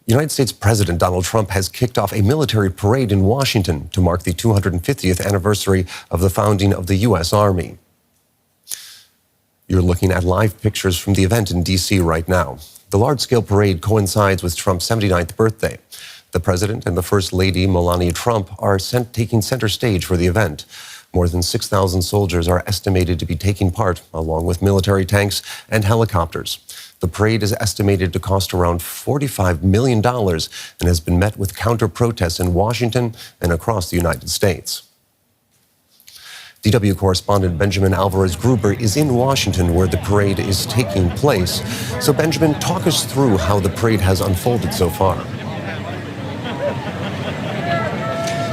United States President Donald Trump has kicked off a military parade in Washington to mark the 250th anniversary of the founding of the U.S. Army. You're looking at live pictures from the event in D.C. right now. The large-scale parade coincides with Trump's 79th birthday. The President and the First Lady, Melania Trump, are taking center stage for the event. More than 6,000 soldiers are estimated to be taking part, along with military tanks and helicopters. The parade is estimated to cost around $45 million and has been met with counter-protests in Washington and across the United States. DW correspondent Benjamin Alvarez-Gruber is in Washington where the parade is taking place. So Benjamin, talk us through how the parade has unfolded so far.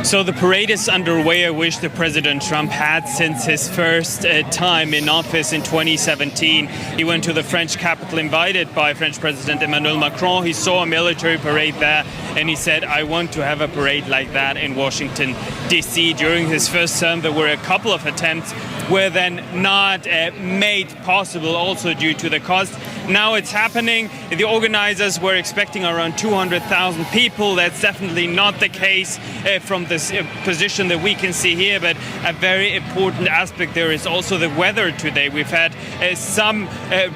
So the parade is underway, which the President Trump had since his first time in office in 2017. He went to the French capital invited by French President Emmanuel Macron. He saw a military parade there and he said, I want to have a parade like that in Washington, D.C. During his first term, there were a couple of attempts were then not made possible, also due to the cost. Now it's happening. The organizers were expecting around 200,000 people. That's definitely not the case from this position that we can see here, but a very important aspect there is also the weather today. We've had some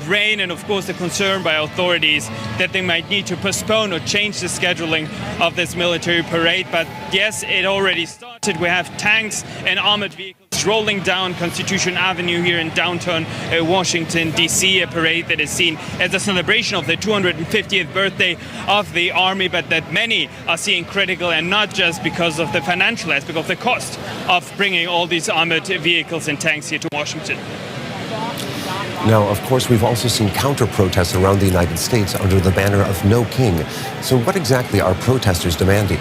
rain and of course the concern by authorities that they might need to postpone or change the scheduling of this military parade. But yes, it already started. We have tanks and armored vehicles rolling down Constitution Avenue here in downtown Washington, D.C., a parade that is seen as a celebration of the 250th birthday of the Army, but that many are seeing critical, and not just because of the financial aspect of the cost of bringing all these armored vehicles and tanks here to Washington. Now, of course, we've also seen counter-protests around the United States under the banner of No King. So what exactly are protesters demanding?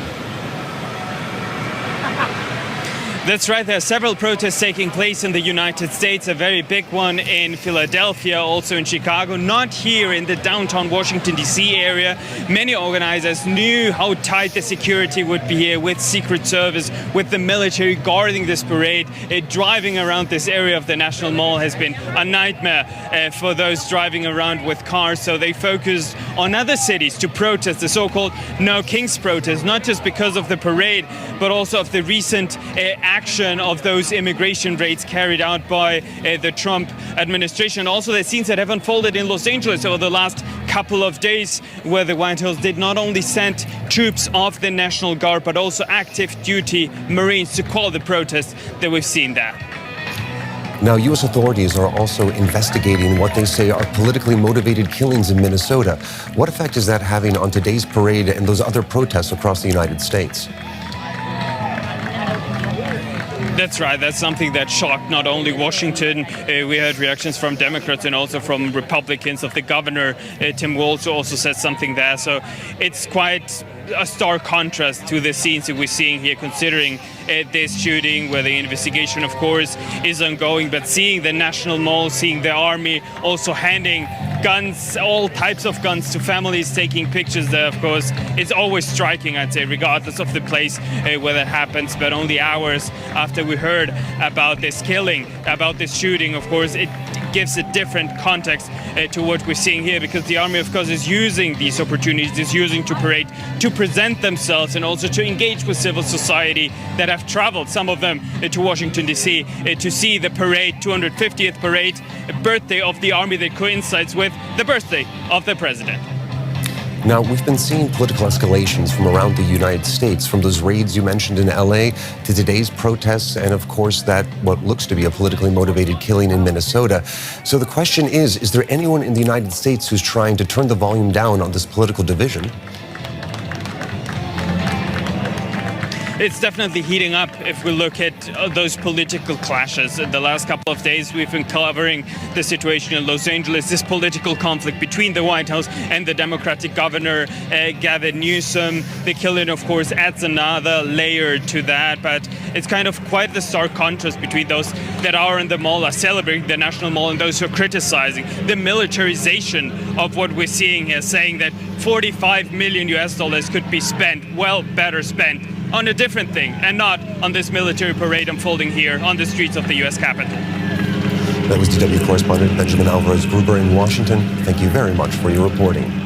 That's right. There are several protests taking place in the United States, a very big one in Philadelphia, also in Chicago, not here in the downtown Washington, D.C. area. Many organizers knew how tight the security would be here, with Secret Service, with the military guarding this parade. Driving around this area of the National Mall has been a nightmare for those driving around with cars. So they focused on other cities to protest the so-called No Kings protest, not just because of the parade, but also of the recent action of those immigration raids carried out by the Trump administration. Also the scenes that have unfolded in Los Angeles over the last couple of days, where the White House did not only send troops of the National Guard, but also active duty Marines to quell the protests that we've seen there. Now, U.S. authorities are also investigating what they say are politically motivated killings in Minnesota. What effect is that having on today's parade and those other protests across the United States? That's right. That's something that shocked not only Washington. We heard reactions from Democrats and also from Republicans. Of the governor, Tim Walz, also said something there. So it's quite a stark contrast to the scenes that we're seeing here, considering this shooting, where the investigation, of course, is ongoing. But seeing the National Mall, seeing the Army also handing guns, all types of guns, to families, taking pictures there, of course, it's always striking, I'd say, regardless of the place where that happens. But only hours after we heard about this killing, about this shooting, of course, it gives a different context to what we're seeing here, because the Army, of course, is using these opportunities, is using to parade, to present themselves and also to engage with civil society that have traveled, some of them to Washington, D.C., to see the parade, 250th parade, birthday of the Army that coincides with the birthday of the President. Now, we've been seeing political escalations from around the United States, from those raids you mentioned in L.A. to today's protests, and of course that what looks to be a politically motivated killing in Minnesota. So the question is there anyone in the United States who's trying to turn the volume down on this political division? It's definitely heating up if we look at those political clashes. In the last couple of days, we've been covering the situation in Los Angeles, this political conflict between the White House and the Democratic governor, Gavin Newsom. The killing, of course, adds another layer to that, but it's kind of quite the stark contrast between those that are in the mall, are celebrating the National Mall, and those who are criticizing the militarization of what we're seeing here, saying that $45 million could be spent, well, better spent, on a different thing, and not on this military parade unfolding here on the streets of the U.S. Capitol. That was DW correspondent Benjamin Alvarez-Gruber in Washington. Thank you very much for your reporting.